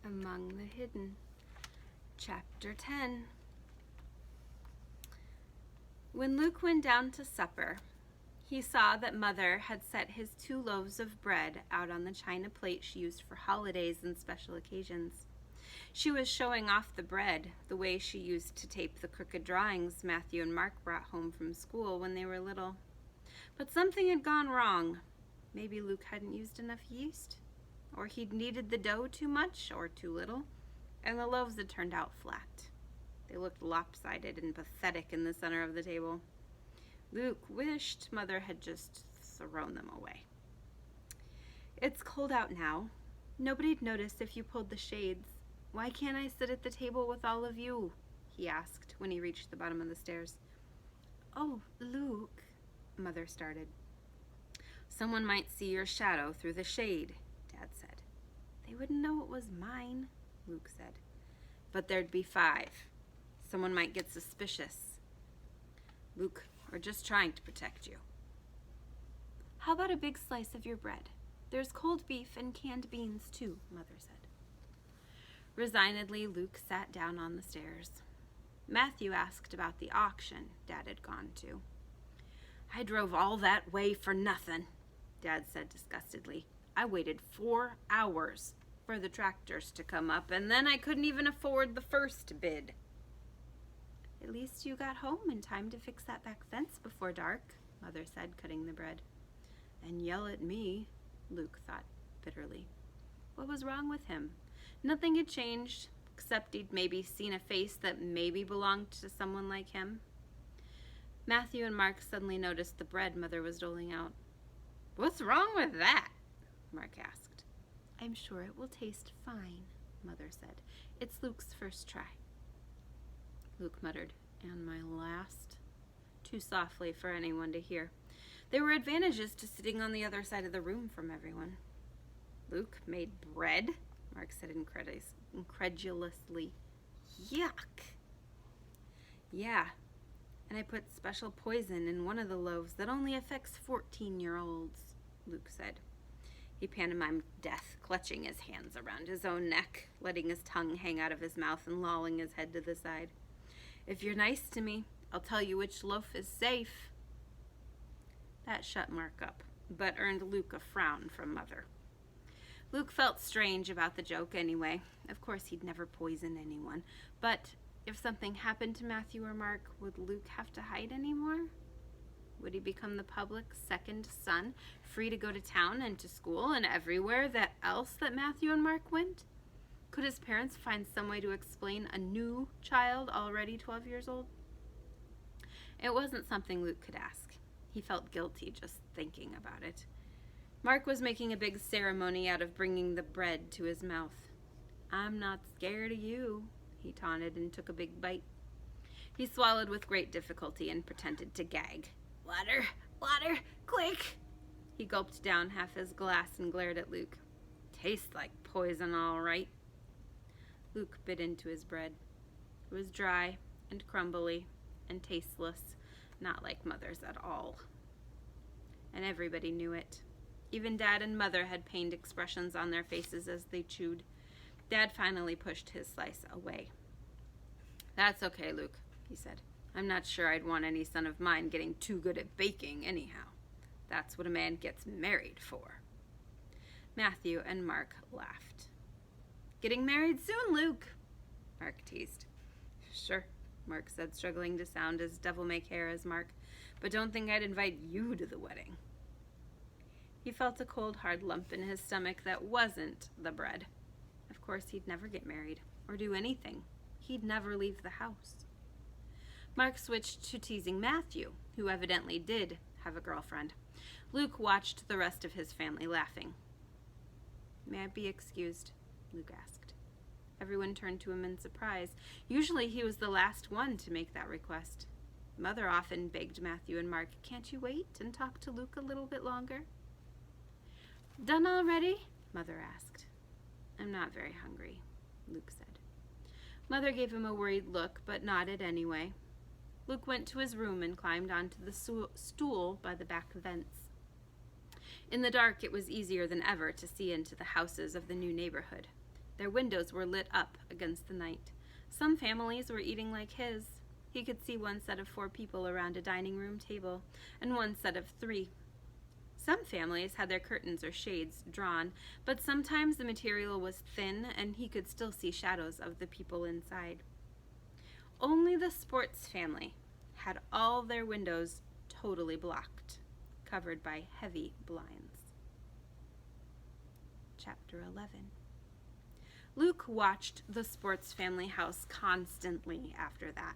Among the Hidden. Chapter 10. When Luke went down to supper, he saw that Mother had set his 2 loaves of bread out on the china plate she used for holidays and special occasions. She was showing off the bread the way she used to tape the crooked drawings Matthew and Mark brought home from school when they were little. But something had gone wrong. Maybe Luke hadn't used enough yeast, or he'd kneaded the dough too much or too little, and the loaves had turned out flat. They looked lopsided and pathetic in the center of the table. Luke wished Mother had just thrown them away. "It's cold out now. Nobody'd notice if you pulled the shades. Why can't I sit at the table with all of you?" he asked when he reached the bottom of the stairs. "Oh, Luke," Mother started. "Someone might see your shadow through the shade," Dad said. "They wouldn't know it was mine," Luke said. "But there'd be 5. Someone might get suspicious." "Luke, we're just trying to protect you." "How about a big slice of your bread? There's cold beef and canned beans too," Mother said. Resignedly, Luke sat down on the stairs. Matthew asked about the auction Dad had gone to. "I drove all that way for nothing," Dad said disgustedly. "I waited 4 hours for the tractors to come up, and then I couldn't even afford the first bid." "At least you got home in time to fix that back fence before dark," Mother said, cutting the bread. "And yell at me," Luke thought bitterly. What was wrong with him? Nothing had changed, except he'd maybe seen a face that maybe belonged to someone like him. Matthew and Mark suddenly noticed the bread Mother was doling out. "What's wrong with that?" Mark asked. "I'm sure it will taste fine," Mother said. "It's Luke's first try." Luke muttered, "And my last?" too softly for anyone to hear. There were advantages to sitting on the other side of the room from everyone. "Luke made bread?" Mark said incredulously. "Yuck!" "Yeah, and I put special poison in one of the loaves that only affects 14-year-olds, Luke said. He pantomimed death, clutching his hands around his own neck, letting his tongue hang out of his mouth and lolling his head to the side. "If you're nice to me, I'll tell you which loaf is safe." That shut Mark up, but earned Luke a frown from Mother. Luke felt strange about the joke anyway. Of course, he'd never poison anyone. But if something happened to Matthew or Mark, would Luke have to hide anymore? Would he become the public's second son, free to go to town and to school and everywhere else that Matthew and Mark went? Could his parents find some way to explain a new child already 12 years old? It wasn't something Luke could ask. He felt guilty just thinking about it. Mark was making a big ceremony out of bringing the bread to his mouth. "I'm not scared of you," he taunted and took a big bite. He swallowed with great difficulty and pretended to gag. "Water, water, quick!" He gulped down half his glass and glared at Luke. "Tastes like poison, all right." Luke bit into his bread. It was dry and crumbly and tasteless, not like Mother's at all. And everybody knew it. Even Dad and Mother had pained expressions on their faces as they chewed. Dad finally pushed his slice away. "That's okay, Luke," he said. "I'm not sure I'd want any son of mine getting too good at baking anyhow. That's what a man gets married for." Matthew and Mark laughed. "Getting married soon, Luke," Mark teased. "Sure," Mark said, struggling to sound as devil-may-care as Mark. "But don't think I'd invite you to the wedding." He felt a cold, hard lump in his stomach that wasn't the bread. Of course, he'd never get married or do anything. He'd never leave the house. Mark switched to teasing Matthew, who evidently did have a girlfriend. Luke watched the rest of his family laughing. "May I be excused?" Luke asked. Everyone turned to him in surprise. Usually he was the last one to make that request. Mother often begged Matthew and Mark, "Can't you wait and talk to Luke a little bit longer?" "Done already?" Mother asked. "I'm not very hungry," Luke said. Mother gave him a worried look, but nodded anyway. Luke went to his room and climbed onto the stool by the back fence. In the dark, it was easier than ever to see into the houses of the new neighborhood. Their windows were lit up against the night. Some families were eating like his. He could see one set of 4 people around a dining room table, and one set of 3. Some families had their curtains or shades drawn, but sometimes the material was thin and he could still see shadows of the people inside. Only the Sports family had all their windows totally blocked, covered by heavy blinds. Chapter 11. Luke watched the Sports family house constantly after that.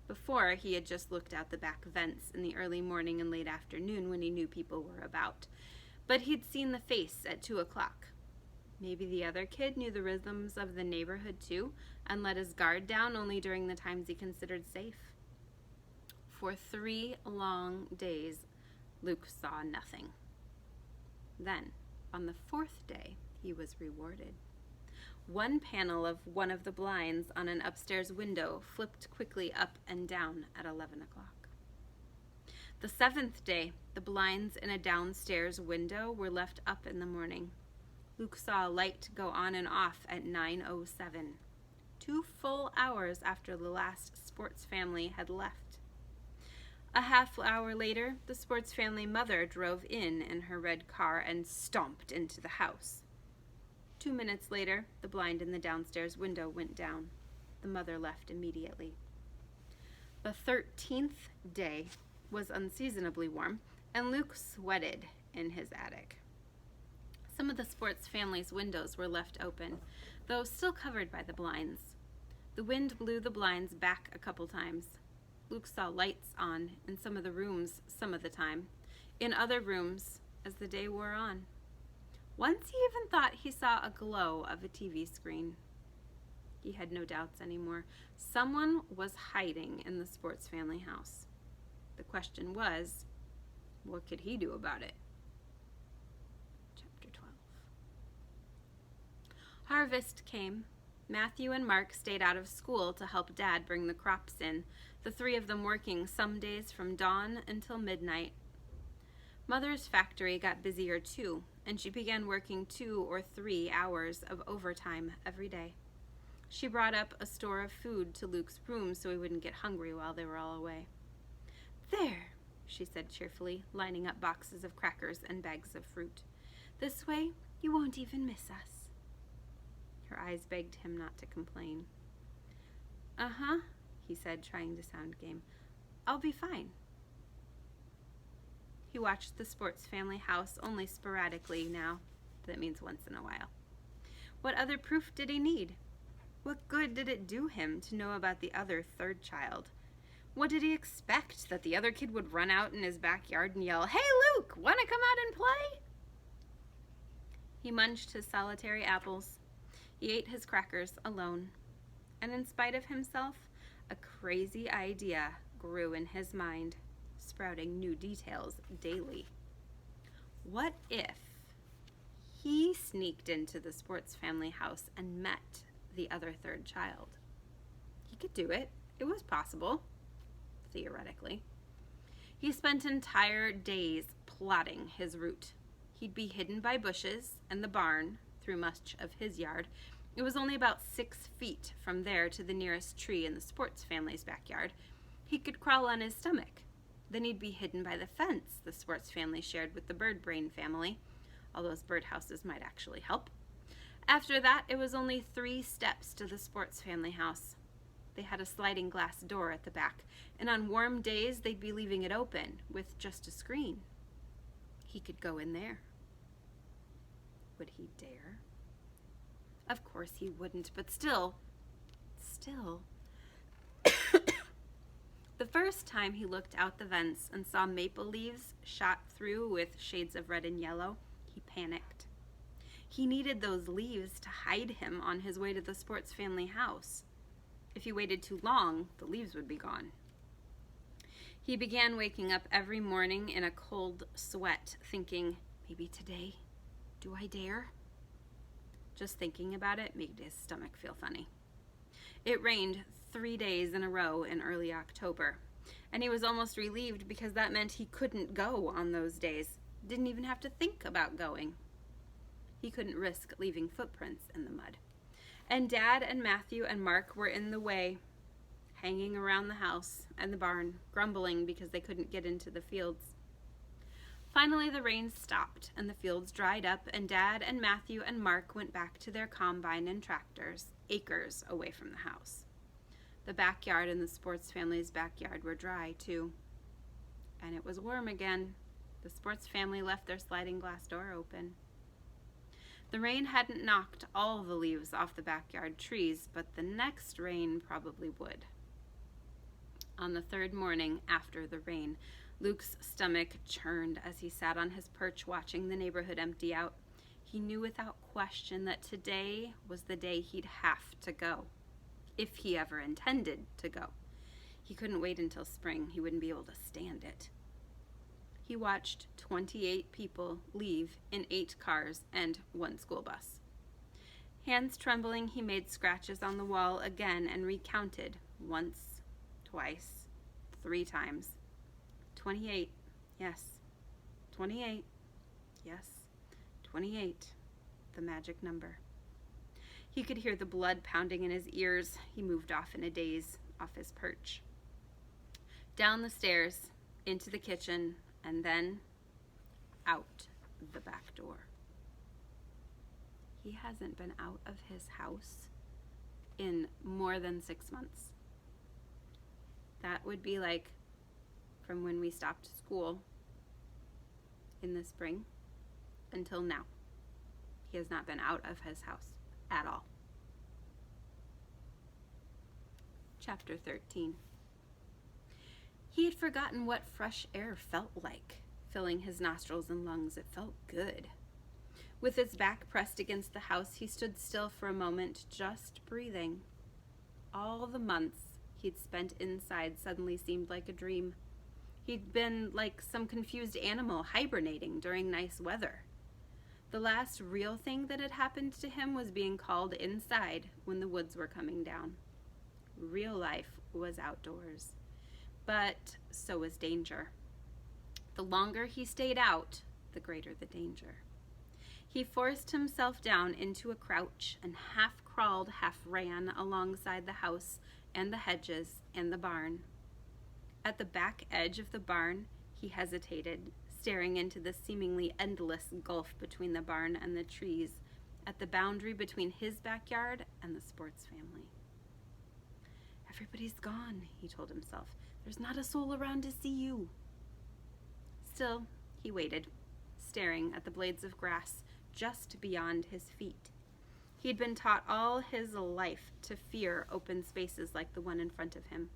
Before, he had just looked out the back vents in the early morning and late afternoon when he knew people were about. But he'd seen the face at 2 o'clock. Maybe the other kid knew the rhythms of the neighborhood too, and let his guard down only during the times he considered safe. For 3 long days, Luke saw nothing. Then, on the 4th day, he was rewarded. One panel of one of the blinds on an upstairs window flipped quickly up and down at 11 o'clock. The 7th day, the blinds in a downstairs window were left up in the morning. Luke saw a light go on and off at 9:07, 2 full hours after the last Sports family had left. A half hour later, the Sports family mother drove in her red car and stomped into the house. 2 minutes later, the blind in the downstairs window went down. The mother left immediately. The 13th day was unseasonably warm, and Luke sweated in his attic. Some of the Sports family's windows were left open, though still covered by the blinds. The wind blew the blinds back a couple times. Luke saw lights on in some of the rooms some of the time, in other rooms as the day wore on. Once he even thought he saw a glow of a TV screen. He had no doubts anymore. Someone was hiding in the Sports family house. The question was, what could he do about it? Chapter 12. Harvest came. Matthew and Mark stayed out of school to help Dad bring the crops in, the 3 of them working some days from dawn until midnight. Mother's factory got busier too, and she began working 2 or 3 hours of overtime every day. She brought up a store of food to Luke's room so he wouldn't get hungry while they were all away. "There," she said cheerfully, lining up boxes of crackers and bags of fruit. "This way, you won't even miss us." Her eyes begged him not to complain. "Uh-huh," he said, trying to sound game. "I'll be fine." He watched the Sports family house only sporadically now. That means once in a while. What other proof did he need? What good did it do him to know about the other 3rd child? What did he expect? That the other kid would run out in his backyard and yell, "Hey, Luke, want to come out and play?" He munched his solitary apples. He ate his crackers alone. And in spite of himself, a crazy idea grew in his mind, sprouting new details daily. What if he sneaked into the Sports family house and met the other 3rd child? He could do it. It was possible, theoretically. He spent entire days plotting his route. He'd be hidden by bushes and the barn through much of his yard. It was only about 6 feet from there to the nearest tree in the Sports family's backyard. He could crawl on his stomach. Then he'd be hidden by the fence the Sports family shared with the Bird Brain family. All those birdhouses might actually help. After that, it was only 3 steps to the Sports family house. They had a sliding glass door at the back, and on warm days they'd be leaving it open with just a screen. He could go in there. Would he dare? Of course he wouldn't, but still. The first time he looked out the vents and saw maple leaves shot through with shades of red and yellow, he panicked. He needed those leaves to hide him on his way to the Sports family house. If he waited too long, the leaves would be gone. He began waking up every morning in a cold sweat, thinking, maybe today, do I dare? Just thinking about it made his stomach feel funny. It rained 3 days in a row in early October, and he was almost relieved because that meant he couldn't go on those days. Didn't even have to think about going. He couldn't risk leaving footprints in the mud. And Dad and Matthew and Mark were in the way, hanging around the house and the barn, grumbling because they couldn't get into the fields. Finally, the rain stopped and the fields dried up, and Dad and Matthew and Mark went back to their combine and tractors, acres away from the house. The backyard and the Sports family's backyard were dry, too. And it was warm again. The Sports family left their sliding glass door open. The rain hadn't knocked all the leaves off the backyard trees, but the next rain probably would. On the third morning after the rain, Luke's stomach churned as he sat on his perch watching the neighborhood empty out. He knew without question that today was the day he'd have to go, if he ever intended to go. He couldn't wait until spring. He wouldn't be able to stand it. He watched 28 people leave in 8 cars and 1 school bus. Hands trembling, he made scratches on the wall again and recounted once, twice, 3 times. 28, yes. 28, yes. 28, the magic number. He could hear the blood pounding in his ears. He moved off in a daze, off his perch. Down the stairs, into the kitchen, and then out the back door. He hasn't been out of his house in more than 6 months. That would be like from when we stopped school in the spring until now. He has not been out of his house at all. Chapter 13. He had forgotten what fresh air felt like, filling his nostrils and lungs. It felt good. With his back pressed against the house, he stood still for a moment, just breathing. All the months he'd spent inside suddenly seemed like a dream. He'd been like some confused animal hibernating during nice weather. The last real thing that had happened to him was being called inside when the woods were coming down. Real life was outdoors, but so was danger. The longer he stayed out, the greater the danger. He forced himself down into a crouch and half crawled, half ran alongside the house and the hedges and the barn. At the back edge of the barn, he hesitated, staring into the seemingly endless gulf between the barn and the trees, at the boundary between his backyard and the Sports family. Everybody's gone, he told himself. There's not a soul around to see you. Still, he waited, staring at the blades of grass just beyond his feet. He'd been taught all his life to fear open spaces like the one in front of him.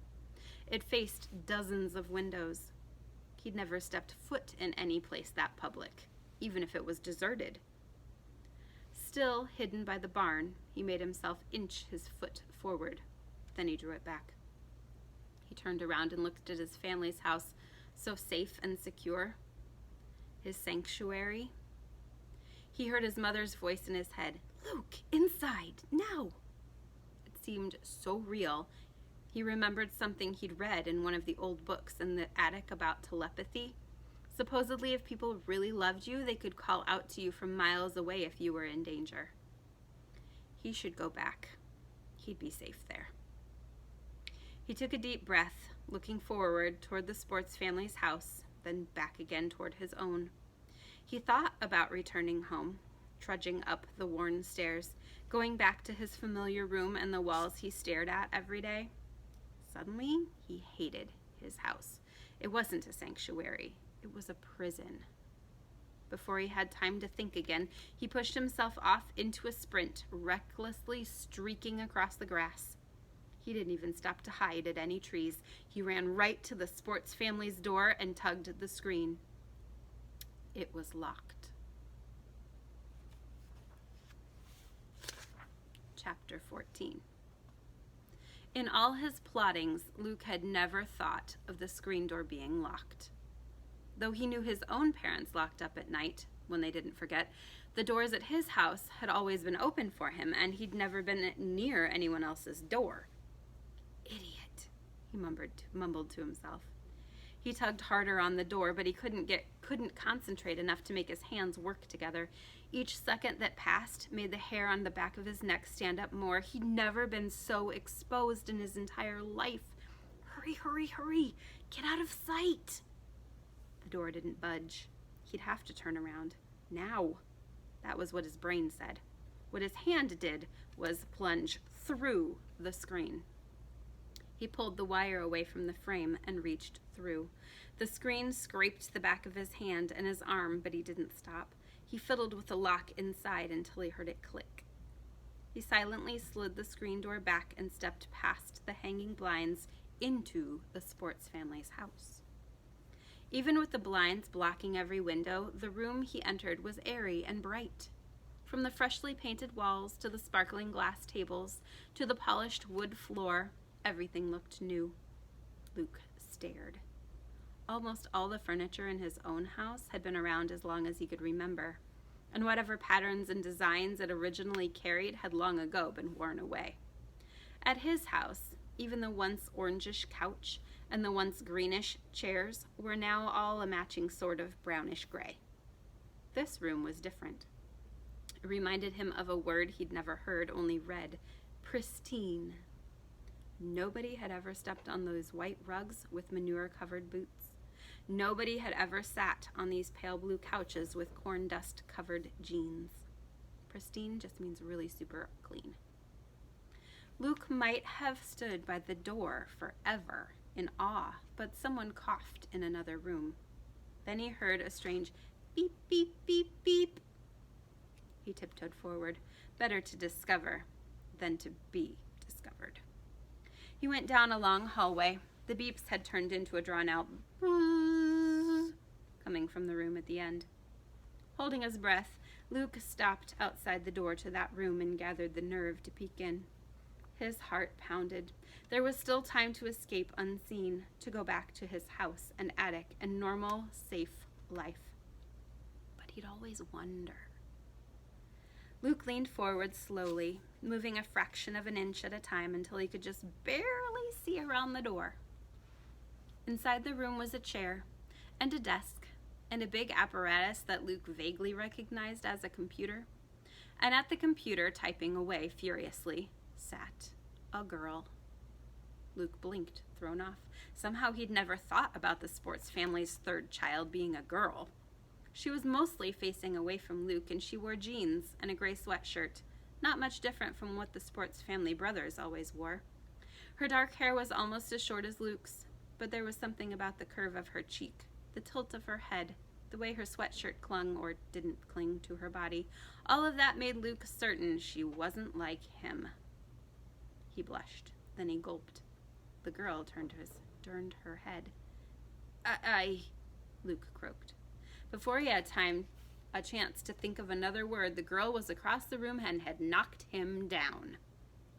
It faced dozens of windows. He'd never stepped foot in any place that public, even if it was deserted. Still hidden by the barn, he made himself inch his foot forward. Then he drew it back. He turned around and looked at his family's house, so safe and secure. His sanctuary. He heard his mother's voice in his head. Luke, inside, now! It seemed so real. He remembered something he'd read in one of the old books in the attic about telepathy. Supposedly, if people really loved you, they could call out to you from miles away if you were in danger. He should go back. He'd be safe there. He took a deep breath, looking forward toward the Sports family's house, then back again toward his own. He thought about returning home, trudging up the worn stairs, going back to his familiar room and the walls he stared at every day. Suddenly, he hated his house. It wasn't a sanctuary. It was a prison. Before he had time to think again, he pushed himself off into a sprint, recklessly streaking across the grass. He didn't even stop to hide at any trees. He ran right to the Sports family's door and tugged at the screen. It was locked. Chapter 14. In all his plottings, Luke had never thought of the screen door being locked. Though he knew his own parents locked up at night, when they didn't forget, the doors at his house had always been open for him, and he'd never been near anyone else's door. Idiot, he mumbled to himself. He tugged harder on the door, but he couldn't concentrate enough to make his hands work together. Each second that passed made the hair on the back of his neck stand up more. He'd never been so exposed in his entire life. Hurry, hurry, hurry! Get out of sight! The door didn't budge. He'd have to turn around. Now. That was what his brain said. What his hand did was plunge through the screen. He pulled the wire away from the frame and reached through. The screen scraped the back of his hand and his arm, but he didn't stop. He fiddled with the lock inside until he heard it click. He silently slid the screen door back and stepped past the hanging blinds into the sports family's house. Even with the blinds blocking every window, the room he entered was airy and bright. From the freshly painted walls to the sparkling glass tables to the polished wood floor, everything looked new. Luke stared. Almost all the furniture in his own house had been around as long as he could remember, and whatever patterns and designs it originally carried had long ago been worn away. At his house, even the once orangish couch and the once greenish chairs were now all a matching sort of brownish gray. This room was different. It reminded him of a word he'd never heard, only read: pristine. Nobody had ever stepped on those white rugs with manure-covered boots. Nobody had ever sat on these pale blue couches with corn dust-covered jeans. Pristine just means really super clean. Luke might have stood by the door forever in awe, but someone coughed in another room. Then he heard a strange beep, beep, beep, beep. He tiptoed forward. Better to discover than to be discovered. He went down a long hallway. The beeps had turned into a drawn-out buzz coming from the room at the end. Holding his breath, Luke stopped outside the door to that room and gathered the nerve to peek in. His heart pounded. There was still time to escape unseen, to go back to his house and attic and normal, safe life. But he'd always wonder. Luke leaned forward slowly, moving a fraction of an inch at a time until he could just barely see around the door. Inside the room was a chair and a desk and a big apparatus that Luke vaguely recognized as a computer. And at the computer, typing away furiously, sat a girl. Luke blinked, thrown off. Somehow he'd never thought about the sports family's third child being a girl. She was mostly facing away from Luke, and she wore jeans and a gray sweatshirt, not much different from what the sports family brothers always wore. Her dark hair was almost as short as Luke's, but there was something about the curve of her cheek, the tilt of her head, the way her sweatshirt clung or didn't cling to her body. All of that made Luke certain she wasn't like him. He blushed, then he gulped. The girl turned her head. Luke croaked. Before he had a chance to think of another word, the girl was across the room and had knocked him down.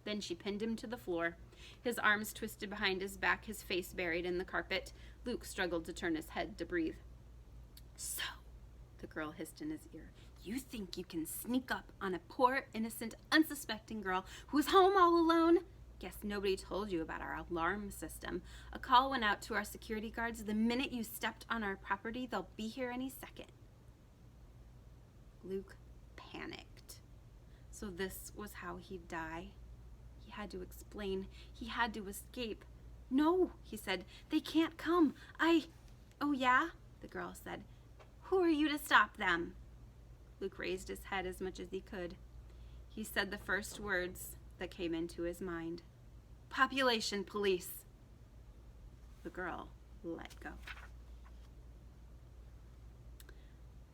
Then she pinned him to the floor, his arms twisted behind his back, his face buried in the carpet. Luke struggled to turn his head to breathe. So, the girl hissed in his ear, you think you can sneak up on a poor, innocent, unsuspecting girl who's home all alone? Guess nobody told you about our alarm system. A call went out to our security guards. The minute you stepped on our property, they'll be here any second. Luke panicked. So this was how he'd die. He had to explain. He had to escape. No, he said. They can't come. Oh yeah? The girl said. Who are you to stop them? Luke raised his head as much as he could. He said the first words that came into his mind. Population police. The girl let go.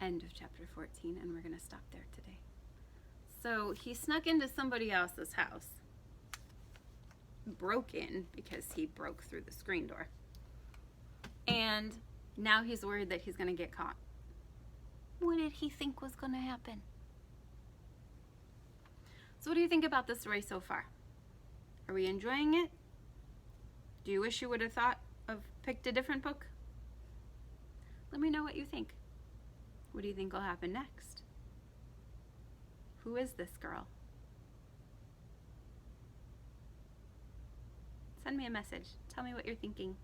End of chapter 14, and we're going to stop there today. So he snuck into somebody else's house. Broke in because he broke through the screen door. And now he's worried that he's going to get caught. What did he think was going to happen? So what do you think about the story so far? Are we enjoying it? Do you wish you would have picked a different book? Let me know what you think. What do you think will happen next? Who is this girl? Send me a message. Tell me what you're thinking.